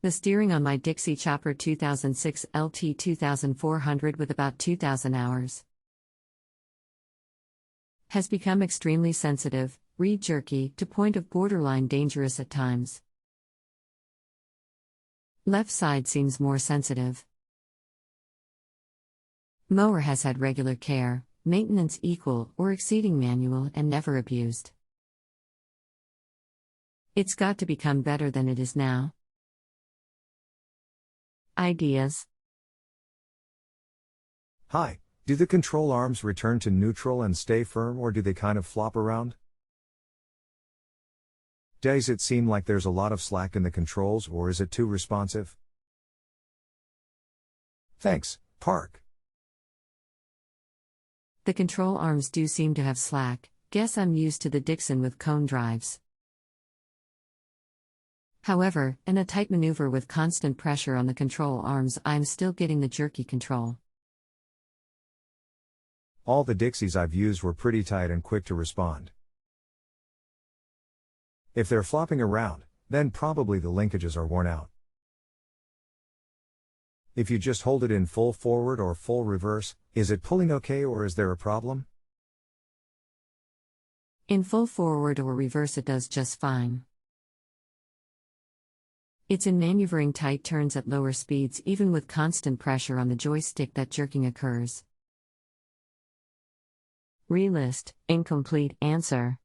The steering on my Dixie Chopper 2006 LT 2400 with about 2,000 hours has become extremely sensitive, read jerky, to point of borderline dangerous at times. Left side seems more sensitive. Mower has had regular care, maintenance equal or exceeding manual and never abused. It's got to become better than it is now. Ideas. Hi, do the control arms return to neutral and stay firm, or do they kind of flop around? Does it seem like there's a lot of slack in the controls, or is it too responsive? Thanks, Park. The control arms do seem to have slack. Guess I'm used to the Dixon with cone drives. However, in a tight maneuver with constant pressure on the control arms, I'm still getting the jerky control. All the Dixies I've used were pretty tight and quick to respond. If they're flopping around, then probably the linkages are worn out. If you just hold it in full forward or full reverse, is it pulling okay, or is there a problem? In full forward or reverse it does just fine. It's in maneuvering tight turns at lower speeds, even with constant pressure on the joystick, that jerking occurs. Relist, incomplete answer.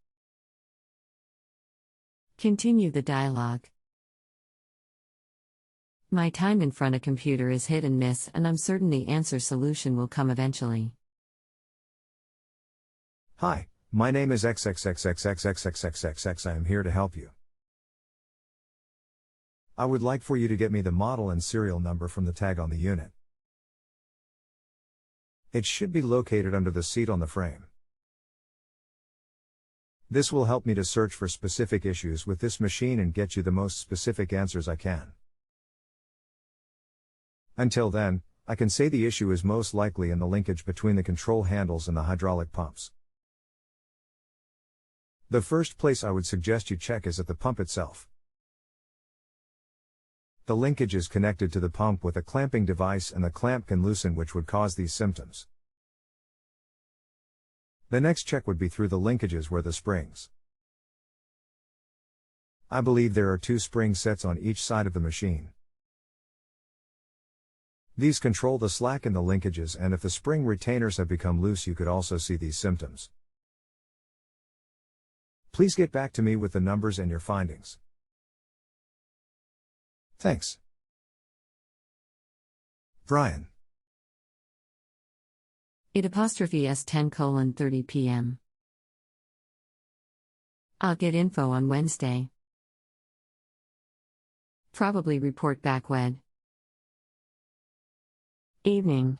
Continue the dialogue. My time in front of computer is hit and miss, and I'm certain the answer solution will come eventually. Hi, my name is XXXXXXXXXX. I am here to help you. I would like for you to get me the model and serial number from the tag on the unit. It should be located under the seat on the frame. This will help me to search for specific issues with this machine and get you the most specific answers I can. Until then, I can say the issue is most likely in the linkage between the control handles and the hydraulic pumps. The first place I would suggest you check is at the pump itself. The linkage is connected to the pump with a clamping device, and the clamp can loosen, which would cause these symptoms. The next check would be through the linkages where the springs. I believe there are 2 spring sets on each side of the machine. These control the slack in the linkages, and if the spring retainers have become loose, you could also see these symptoms. Please get back to me with the numbers and your findings. Thanks. Brian. It S10:30 p.m. I'll get info on Wednesday. Probably report back Wed. Evening.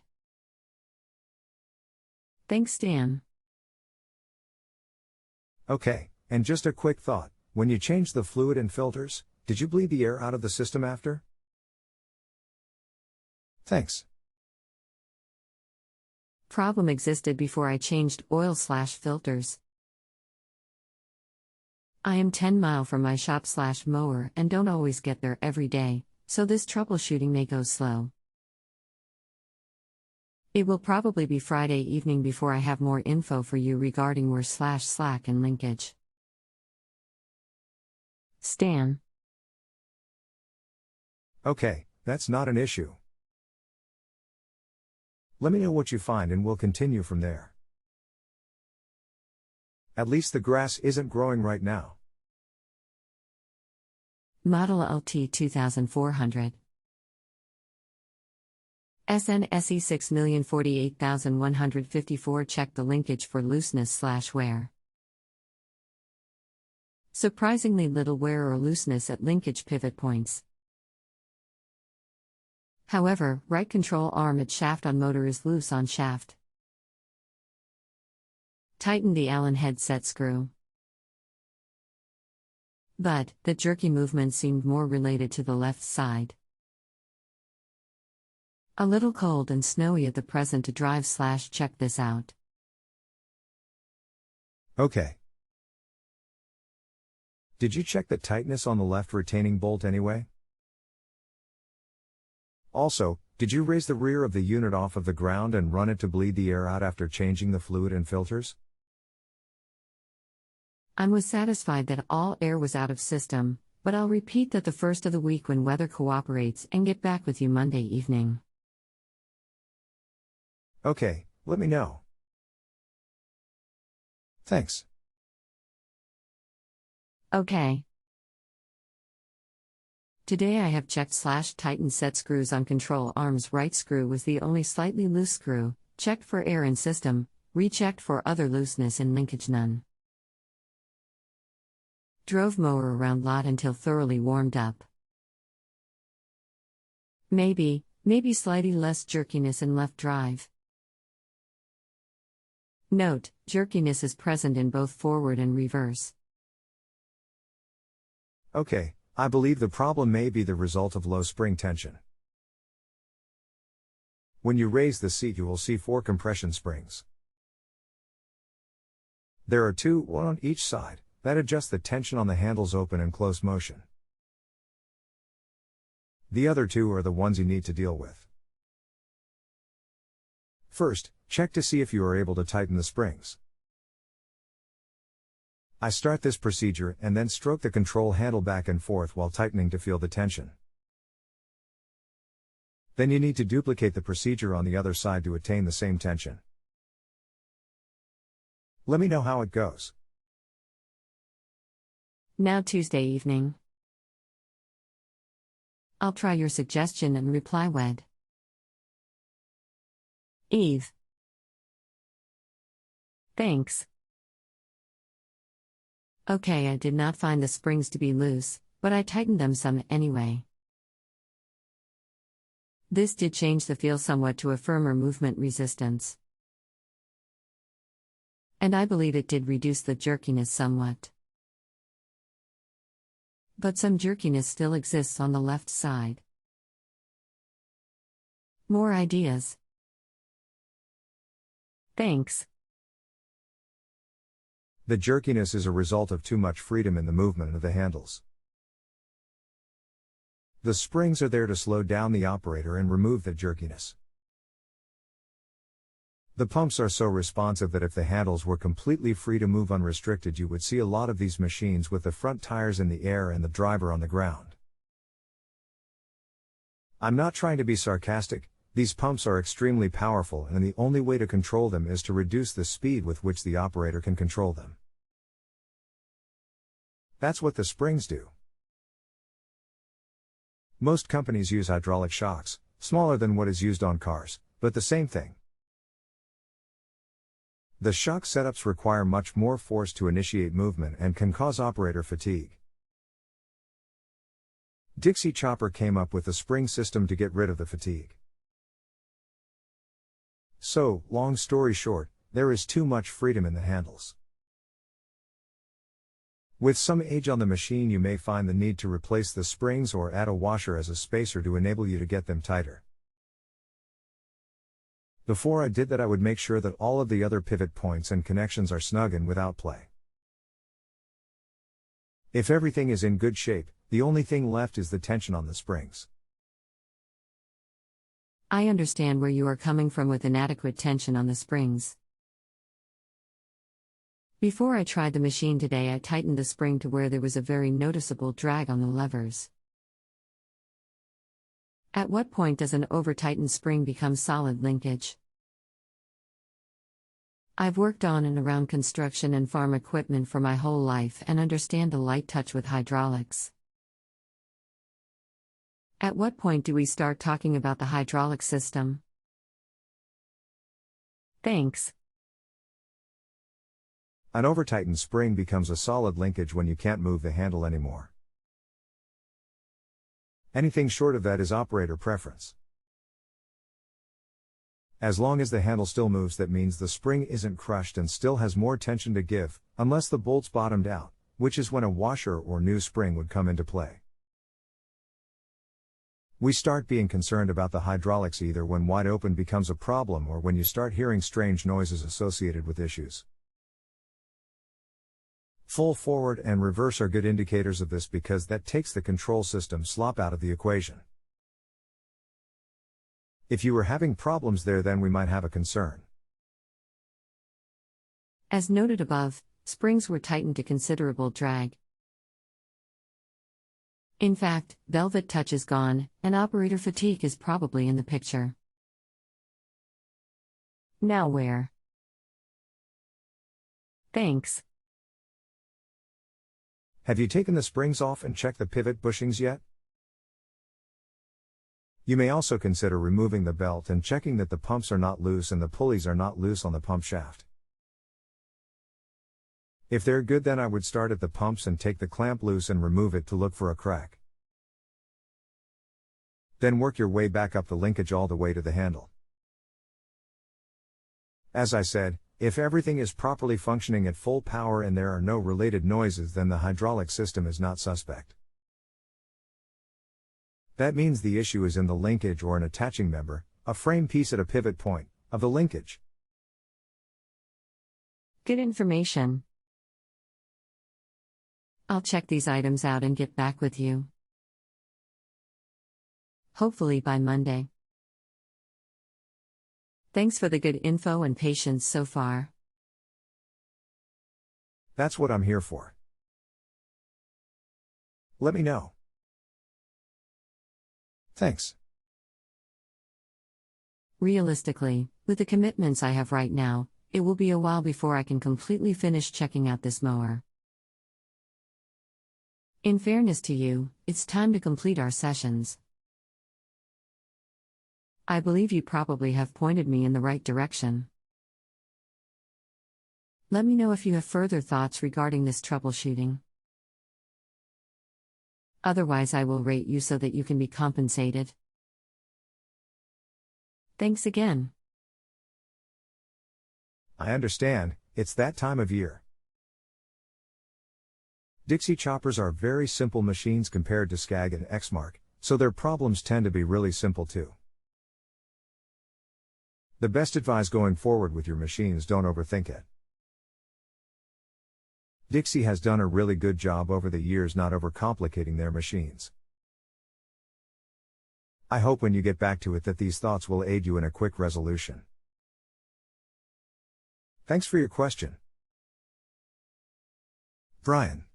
Thanks, Stan. Okay, and just a quick thought, when you changed the fluid and filters, did you bleed the air out of the system after? Thanks. Problem existed before I changed oil/filters. I am 10 miles from my shop/mower and don't always get there every day, so this troubleshooting may go slow. It will probably be Friday evening before I have more info for you regarding wear/slack and linkage. Stan. Okay, that's not an issue. Let me know what you find and we'll continue from there. At least the grass isn't growing right now. Model LT 2400. SNSE 6,048,154. Check the linkage for looseness/wear. Surprisingly little wear or looseness at linkage pivot points. However, right control arm at shaft on motor is loose on shaft. Tighten the Allen head set screw. But, the jerky movement seemed more related to the left side. A little cold and snowy at the present to drive/check this out. Okay. Did you check the tightness on the left retaining bolt anyway? Also, did you raise the rear of the unit off of the ground and run it to bleed the air out after changing the fluid and filters? I was satisfied that all air was out of system, but I'll repeat that the first of the week when weather cooperates and get back with you Monday evening. Okay, let me know. Thanks. Okay. Today I have checked /tightened set screws on control arms. Right screw was the only slightly loose screw, checked for air in system, rechecked for other looseness and linkage, none. Drove mower around lot until thoroughly warmed up. Maybe slightly less jerkiness in left drive. Note, jerkiness is present in both forward and reverse. Okay, I believe the problem may be the result of low spring tension. When you raise the seat, you will see 4 compression springs. There are 2, one on each side, that adjust the tension on the handles open and close motion. The other 2 are the ones you need to deal with. First, check to see if you are able to tighten the springs. I start this procedure and then stroke the control handle back and forth while tightening to feel the tension. Then you need to duplicate the procedure on the other side to attain the same tension. Let me know how it goes. Now Tuesday evening. I'll try your suggestion and reply wed. Eve. Thanks. Okay, I did not find the springs to be loose, but I tightened them some anyway. This did change the feel somewhat to a firmer movement resistance. And I believe it did reduce the jerkiness somewhat. But some jerkiness still exists on the left side. More ideas? Thanks. The jerkiness is a result of too much freedom in the movement of the handles. The springs are there to slow down the operator and remove the jerkiness. The pumps are so responsive that if the handles were completely free to move unrestricted, you would see a lot of these machines with the front tires in the air and the driver on the ground. I'm not trying to be sarcastic, these pumps are extremely powerful and the only way to control them is to reduce the speed with which the operator can control them. That's what the springs do. Most companies use hydraulic shocks, smaller than what is used on cars, but the same thing. The shock setups require much more force to initiate movement and can cause operator fatigue. Dixie Chopper came up with a spring system to get rid of the fatigue. So, long story short, there is too much freedom in the handles. With some age on the machine, you may find the need to replace the springs or add a washer as a spacer to enable you to get them tighter. Before I did that, I would make sure that all of the other pivot points and connections are snug and without play. If everything is in good shape, the only thing left is the tension on the springs. I understand where you are coming from with inadequate tension on the springs. Before I tried the machine today, I tightened the spring to where there was a very noticeable drag on the levers. At what point does an over-tightened spring become solid linkage? I've worked on and around construction and farm equipment for my whole life and understand the light touch with hydraulics. At what point do we start talking about the hydraulic system? Thanks. An over-tightened spring becomes a solid linkage when you can't move the handle anymore. Anything short of that is operator preference. As long as the handle still moves, that means the spring isn't crushed and still has more tension to give, unless the bolts bottomed out, which is when a washer or new spring would come into play. We start being concerned about the hydraulics either when wide open becomes a problem or when you start hearing strange noises associated with issues. Full forward and reverse are good indicators of this because that takes the control system slop out of the equation. If you were having problems there, then we might have a concern. As noted above, springs were tightened to considerable drag. In fact, velvet touch is gone, and operator fatigue is probably in the picture. Now where? Thanks. Have you taken the springs off and checked the pivot bushings yet? You may also consider removing the belt and checking that the pumps are not loose and the pulleys are not loose on the pump shaft. If they're good, then I would start at the pumps and take the clamp loose and remove it to look for a crack. Then work your way back up the linkage all the way to the handle. As I said, if everything is properly functioning at full power and there are no related noises, then the hydraulic system is not suspect. That means the issue is in the linkage or an attaching member, a frame piece at a pivot point, of the linkage. Good information. I'll check these items out and get back with you. Hopefully by Monday. Thanks for the good info and patience so far. That's what I'm here for. Let me know. Thanks. Realistically, with the commitments I have right now, it will be a while before I can completely finish checking out this mower. In fairness to you, it's time to complete our sessions. I believe you probably have pointed me in the right direction. Let me know if you have further thoughts regarding this troubleshooting. Otherwise, I will rate you so that you can be compensated. Thanks again. I understand, it's that time of year. Dixie Choppers are very simple machines compared to Skag and Exmark, so their problems tend to be really simple too. The best advice going forward with your machines: don't overthink it. Dixie has done a really good job over the years not overcomplicating their machines. I hope when you get back to it that these thoughts will aid you in a quick resolution. Thanks for your question. Brian.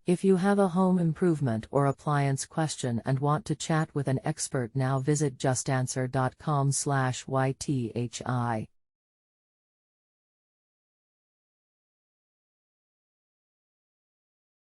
If you have a home improvement or appliance question and want to chat with an expert now, visit justanswer.com/ythi.